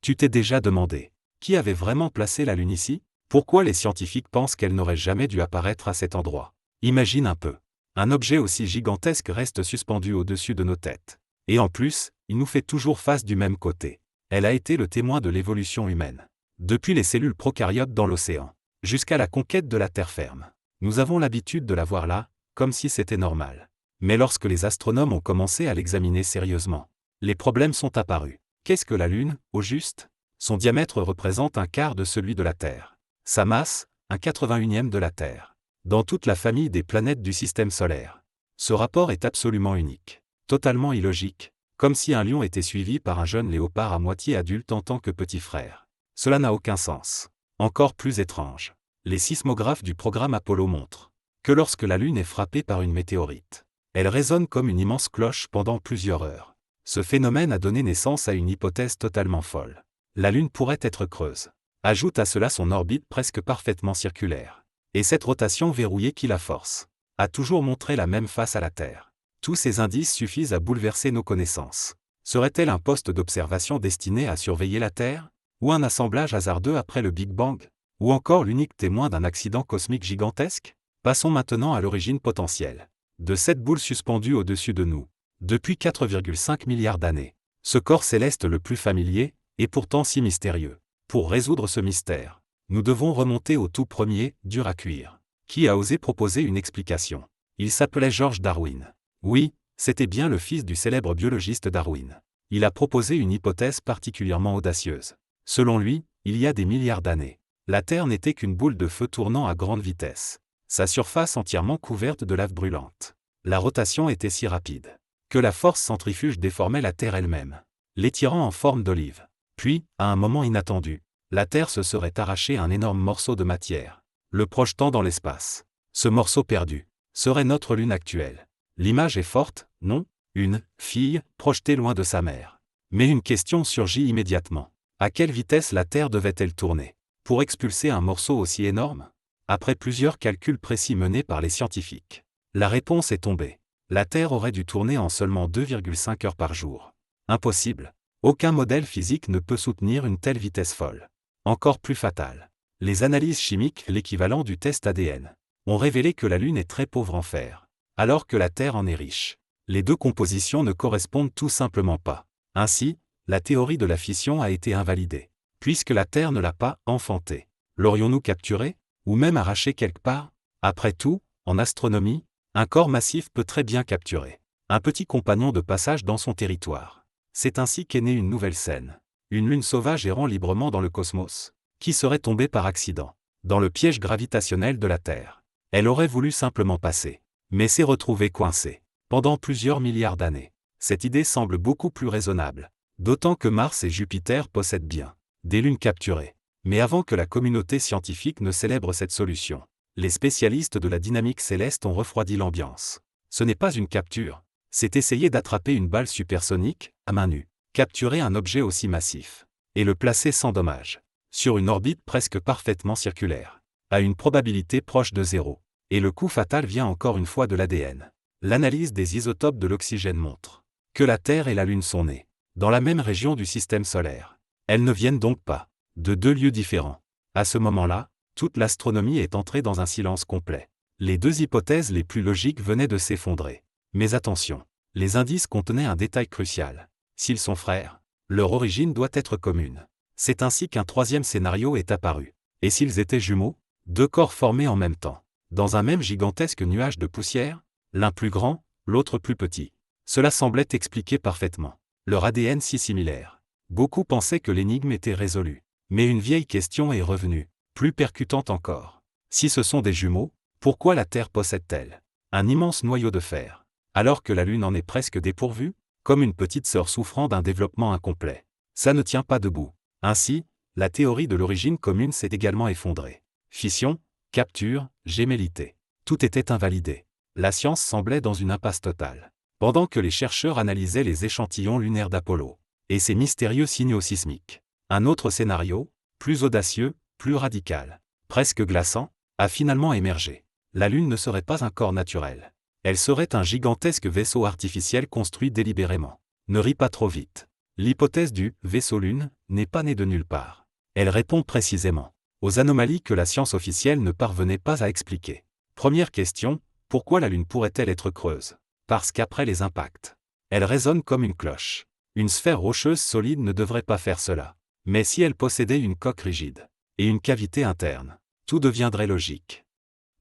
Tu t'es déjà demandé, qui avait vraiment placé la Lune ici? Pourquoi les scientifiques pensent qu'elle n'aurait jamais dû apparaître à cet endroit? Imagine un peu. Un objet aussi gigantesque reste suspendu au-dessus de nos têtes. Et en plus, il nous fait toujours face du même côté. Elle a été le témoin de l'évolution humaine. Depuis les cellules prokaryotes dans l'océan, jusqu'à la conquête de la terre ferme. Nous avons l'habitude de la voir là, comme si c'était normal. Mais lorsque les astronomes ont commencé à l'examiner sérieusement, les problèmes sont apparus. Qu'est-ce que la Lune, au juste? Son diamètre représente un quart de celui de la Terre. Sa masse, un 81e de la Terre. Dans toute la famille des planètes du système solaire. Ce rapport est absolument unique. Totalement illogique, comme si un lion était suivi par un jeune léopard à moitié adulte en tant que petit frère. Cela n'a aucun sens. Encore plus étrange. Les sismographes du programme Apollo montrent que lorsque la Lune est frappée par une météorite, elle résonne comme une immense cloche pendant plusieurs heures. Ce phénomène a donné naissance à une hypothèse totalement folle. La Lune pourrait être creuse. Ajoute à cela son orbite presque parfaitement circulaire. Et cette rotation verrouillée qui la force a toujours montré la même face à la Terre. Tous ces indices suffisent à bouleverser nos connaissances. Serait-elle un poste d'observation destiné à surveiller la Terre? Ou un assemblage hasardeux après le Big Bang? Ou encore l'unique témoin d'un accident cosmique gigantesque? Passons maintenant à l'origine potentielle de cette boule suspendue au-dessus de nous. Depuis 4,5 milliards d'années, ce corps céleste le plus familier, et pourtant si mystérieux. Pour résoudre ce mystère, nous devons remonter au tout premier, dur à cuire. Qui a osé proposer une explication? Il s'appelait George Darwin. Oui, c'était bien le fils du célèbre biologiste Darwin. Il a proposé une hypothèse particulièrement audacieuse. Selon lui, il y a des milliards d'années, la Terre n'était qu'une boule de feu tournant à grande vitesse. Sa surface entièrement couverte de lave brûlante. La rotation était si rapide que la force centrifuge déformait la Terre elle-même, l'étirant en forme d'olive. Puis, à un moment inattendu, la Terre se serait arrachée un énorme morceau de matière, le projetant dans l'espace. Ce morceau perdu serait notre Lune actuelle. L'image est forte, non? Une fille projetée loin de sa mère. Mais une question surgit immédiatement. À quelle vitesse la Terre devait-elle tourner pour expulser un morceau aussi énorme? Après plusieurs calculs précis menés par les scientifiques, la réponse est tombée. La Terre aurait dû tourner en seulement 2,5 heures par jour. Impossible. Aucun modèle physique ne peut soutenir une telle vitesse folle. Encore plus fatale. Les analyses chimiques, l'équivalent du test ADN, ont révélé que la Lune est très pauvre en fer, alors que la Terre en est riche. Les deux compositions ne correspondent tout simplement pas. Ainsi, la théorie de la fission a été invalidée. Puisque la Terre ne l'a pas enfantée. L'aurions-nous capturée? Ou même arrachée quelque part? Après tout, en astronomie, un corps massif peut très bien capturer un petit compagnon de passage dans son territoire. C'est ainsi qu'est née une nouvelle scène. Une Lune sauvage errant librement dans le cosmos, qui serait tombée par accident dans le piège gravitationnel de la Terre. Elle aurait voulu simplement passer, mais s'est retrouvée coincée pendant plusieurs milliards d'années. Cette idée semble beaucoup plus raisonnable, d'autant que Mars et Jupiter possèdent bien des lunes capturées. Mais avant que la communauté scientifique ne célèbre cette solution, les spécialistes de la dynamique céleste ont refroidi l'ambiance. Ce n'est pas une capture, c'est essayer d'attraper une balle supersonique, à main nue, capturer un objet aussi massif, et le placer sans dommage, sur une orbite presque parfaitement circulaire, à une probabilité proche de zéro. Et le coup fatal vient encore une fois de l'ADN. L'analyse des isotopes de l'oxygène montre que la Terre et la Lune sont nées dans la même région du système solaire. Elles ne viennent donc pas de deux lieux différents. À ce moment-là, toute l'astronomie est entrée dans un silence complet. Les deux hypothèses les plus logiques venaient de s'effondrer. Mais attention, les indices contenaient un détail crucial. S'ils sont frères, leur origine doit être commune. C'est ainsi qu'un troisième scénario est apparu. Et s'ils étaient jumeaux? Deux corps formés en même temps, dans un même gigantesque nuage de poussière, l'un plus grand, l'autre plus petit. Cela semblait expliquer parfaitement leur ADN si similaire. Beaucoup pensaient que l'énigme était résolue. Mais une vieille question est revenue, plus percutante encore. Si ce sont des jumeaux, pourquoi la Terre possède-t-elle un immense noyau de fer, alors que la Lune en est presque dépourvue, comme une petite sœur souffrant d'un développement incomplet? Ça ne tient pas debout. Ainsi, la théorie de l'origine commune s'est également effondrée. Fission, capture, gémellité. Tout était invalidé. La science semblait dans une impasse totale. Pendant que les chercheurs analysaient les échantillons lunaires d'Apollo et ces mystérieux signaux sismiques, un autre scénario, plus audacieux, plus radical, presque glaçant, a finalement émergé. La Lune ne serait pas un corps naturel. Elle serait un gigantesque vaisseau artificiel construit délibérément. Ne ris pas trop vite. L'hypothèse du « vaisseau Lune » n'est pas née de nulle part. Elle répond précisément aux anomalies que la science officielle ne parvenait pas à expliquer. Première question, pourquoi la Lune pourrait-elle être creuse? Parce qu'après les impacts, elle résonne comme une cloche. Une sphère rocheuse solide ne devrait pas faire cela. Mais si elle possédait une coque rigide et une cavité interne, tout deviendrait logique.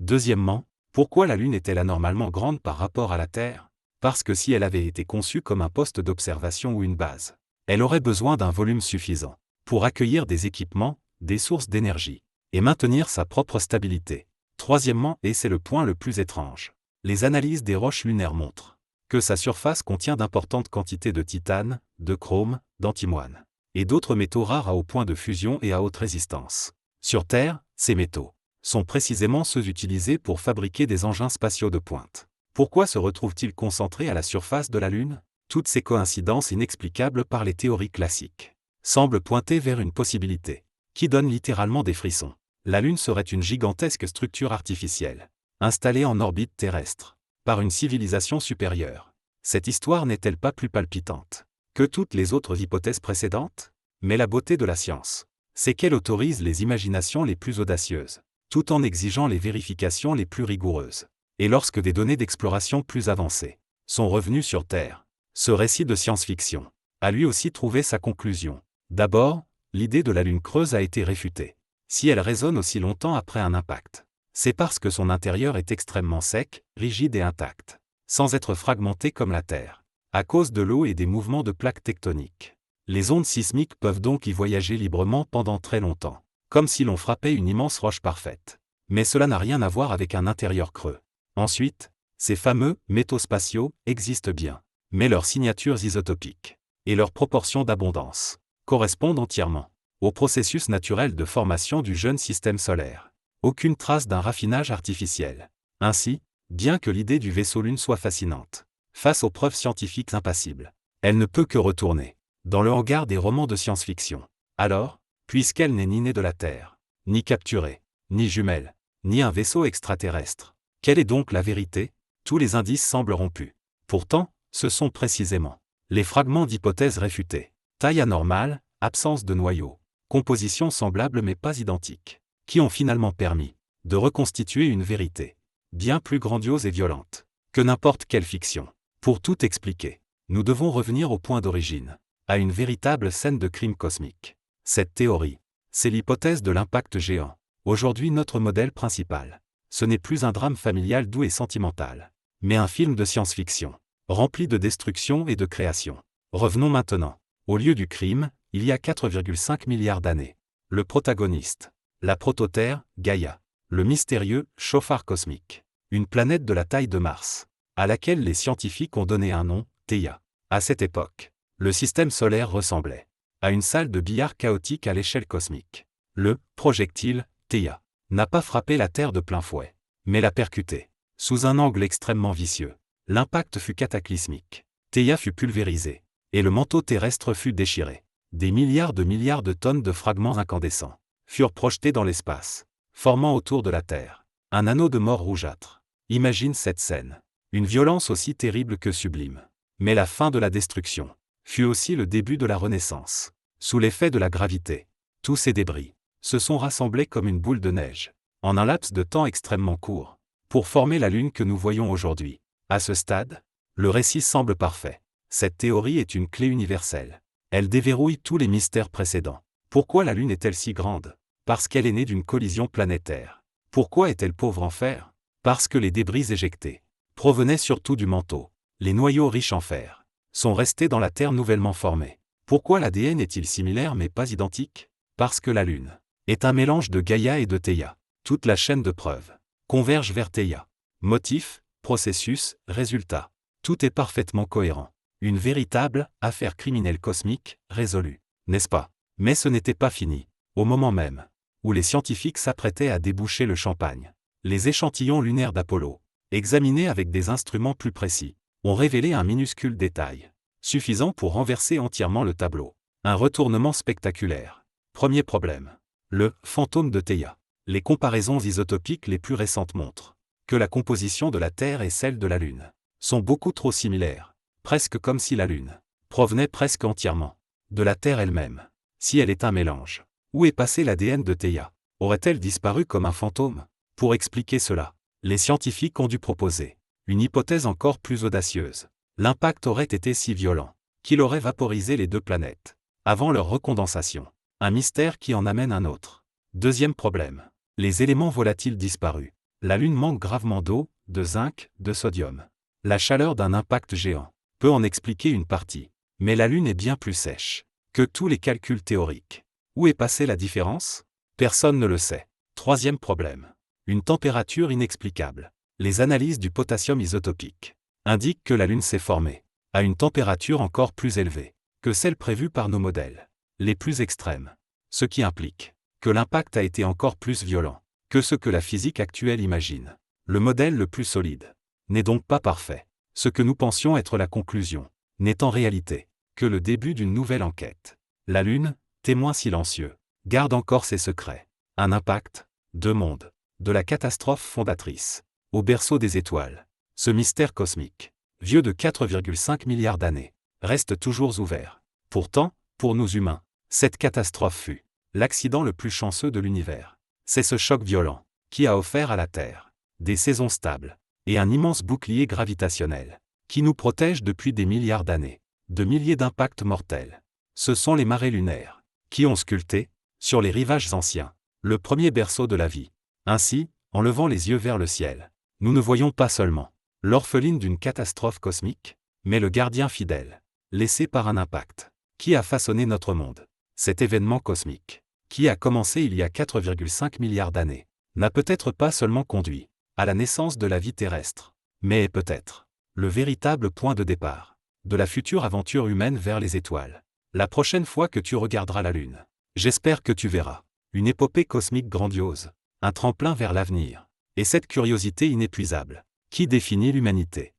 Deuxièmement, pourquoi la Lune est-elle anormalement grande par rapport à la Terre? Parce que si elle avait été conçue comme un poste d'observation ou une base, elle aurait besoin d'un volume suffisant pour accueillir des équipements, des sources d'énergie, et maintenir sa propre stabilité. Troisièmement, et c'est le point le plus étrange, les analyses des roches lunaires montrent que sa surface contient d'importantes quantités de titane, de chrome, d'antimoine, et d'autres métaux rares à haut point de fusion et à haute résistance. Sur Terre, ces métaux sont précisément ceux utilisés pour fabriquer des engins spatiaux de pointe. Pourquoi se retrouvent-ils concentrés à la surface de la Lune? Toutes ces coïncidences inexplicables par les théories classiques semblent pointer vers une possibilité qui donne littéralement des frissons. La Lune serait une gigantesque structure artificielle, installée en orbite terrestre, par une civilisation supérieure. Cette histoire n'est-elle pas plus palpitante que toutes les autres hypothèses précédentes? Mais la beauté de la science, c'est qu'elle autorise les imaginations les plus audacieuses, tout en exigeant les vérifications les plus rigoureuses. Et lorsque des données d'exploration plus avancées sont revenues sur Terre, ce récit de science-fiction a lui aussi trouvé sa conclusion. D'abord, l'idée de la Lune creuse a été réfutée. Si elle résonne aussi longtemps après un impact, c'est parce que son intérieur est extrêmement sec, rigide et intact, sans être fragmenté comme la Terre, à cause de l'eau et des mouvements de plaques tectoniques. Les ondes sismiques peuvent donc y voyager librement pendant très longtemps, comme si l'on frappait une immense roche parfaite. Mais cela n'a rien à voir avec un intérieur creux. Ensuite, ces fameux métaux spatiaux existent bien, mais leurs signatures isotopiques et leurs proportions d'abondance correspondent entièrement au processus naturel de formation du jeune système solaire. Aucune trace d'un raffinage artificiel. Ainsi, bien que l'idée du vaisseau Lune soit fascinante, face aux preuves scientifiques impassibles, elle ne peut que retourner dans le hangar des romans de science-fiction. Alors, puisqu'elle n'est ni née de la Terre, ni capturée, ni jumelle, ni un vaisseau extraterrestre, quelle est donc la vérité? Tous les indices semblent rompus. Pourtant, ce sont précisément les fragments d'hypothèses réfutées. Taille anormale, absence de noyau, composition semblable mais pas identique, qui ont finalement permis de reconstituer une vérité bien plus grandiose et violente que n'importe quelle fiction. Pour tout expliquer, nous devons revenir au point d'origine, à une véritable scène de crime cosmique. Cette théorie, c'est l'hypothèse de l'impact géant. Aujourd'hui notre modèle principal, ce n'est plus un drame familial doux et sentimental, mais un film de science-fiction, rempli de destruction et de création. Revenons maintenant. Au lieu du crime, il y a 4,5 milliards d'années. Le protagoniste, la prototerre, Gaïa. Le mystérieux chauffard cosmique. Une planète de la taille de Mars, à laquelle les scientifiques ont donné un nom, Theia. À cette époque, le système solaire ressemblait à une salle de billard chaotique à l'échelle cosmique. Le projectile, Theia, n'a pas frappé la Terre de plein fouet, mais l'a percuté, sous un angle extrêmement vicieux. L'impact fut cataclysmique. Theia fut pulvérisée, et le manteau terrestre fut déchiré. Des milliards de tonnes de fragments incandescents furent projetés dans l'espace, formant autour de la Terre un anneau de mort rougeâtre. Imagine cette scène. Une violence aussi terrible que sublime. Mais la fin de la destruction fut aussi le début de la renaissance. Sous l'effet de la gravité, tous ces débris se sont rassemblés comme une boule de neige, en un laps de temps extrêmement court, pour former la Lune que nous voyons aujourd'hui. À ce stade, le récit semble parfait. Cette théorie est une clé universelle. Elle déverrouille tous les mystères précédents. Pourquoi la Lune est-elle si grande? Parce qu'elle est née d'une collision planétaire. Pourquoi est-elle pauvre en fer? Parce que les débris éjectés provenaient surtout du manteau. Les noyaux riches en fer sont restés dans la Terre nouvellement formée. Pourquoi l'ADN est-il similaire mais pas identique? Parce que la Lune est un mélange de Gaïa et de Theia. Toute la chaîne de preuves converge vers Theia. Motif, processus, résultat. Tout est parfaitement cohérent. Une véritable affaire criminelle cosmique, résolue, n'est-ce pas? Mais ce n'était pas fini. Au moment même où les scientifiques s'apprêtaient à déboucher le champagne, les échantillons lunaires d'Apollo, examinés avec des instruments plus précis, ont révélé un minuscule détail, suffisant pour renverser entièrement le tableau. Un retournement spectaculaire. Premier problème. Le fantôme de Theia. Les comparaisons isotopiques les plus récentes montrent que la composition de la Terre et celle de la Lune sont beaucoup trop similaires, presque comme si la Lune provenait presque entièrement De la Terre elle-même? Si elle est un mélange. Où est passé l'ADN de Theia? Aurait-elle disparu comme un fantôme? Pour expliquer cela, les scientifiques ont dû proposer une hypothèse encore plus audacieuse. L'impact aurait été si violent qu'il aurait vaporisé les deux planètes avant leur recondensation. Un mystère qui en amène un autre. Deuxième problème. Les éléments volatiles disparus. La Lune manque gravement d'eau, de zinc, de sodium. La chaleur d'un impact géant peut en expliquer une partie. Mais la Lune est bien plus sèche que tous les calculs théoriques. Où est passée la différence? Personne ne le sait. Troisième problème. Une température inexplicable. Les analyses du potassium isotopique indiquent que la Lune s'est formée à une température encore plus élevée que celle prévue par nos modèles les plus extrêmes. Ce qui implique que l'impact a été encore plus violent que ce que la physique actuelle imagine. Le modèle le plus solide n'est donc pas parfait. Ce que nous pensions être la conclusion n'est en réalité que le début d'une nouvelle enquête. La Lune, témoin silencieux, garde encore ses secrets. Un impact, deux mondes, de la catastrophe fondatrice au berceau des étoiles. Ce mystère cosmique, vieux de 4,5 milliards d'années, reste toujours ouvert. Pourtant, pour nous humains, cette catastrophe fut l'accident le plus chanceux de l'univers. C'est ce choc violent qui a offert à la Terre des saisons stables et un immense bouclier gravitationnel qui nous protège depuis des milliards d'années de milliers d'impacts mortels. Ce sont les marées lunaires qui ont sculpté, sur les rivages anciens, le premier berceau de la vie. Ainsi, en levant les yeux vers le ciel, nous ne voyons pas seulement l'orpheline d'une catastrophe cosmique, mais le gardien fidèle, laissé par un impact, qui a façonné notre monde. Cet événement cosmique, qui a commencé il y a 4,5 milliards d'années, n'a peut-être pas seulement conduit à la naissance de la vie terrestre, mais est peut-être le véritable point de départ de la future aventure humaine vers les étoiles. La prochaine fois que tu regarderas la Lune, j'espère que tu verras une épopée cosmique grandiose, un tremplin vers l'avenir, et cette curiosité inépuisable qui définit l'humanité.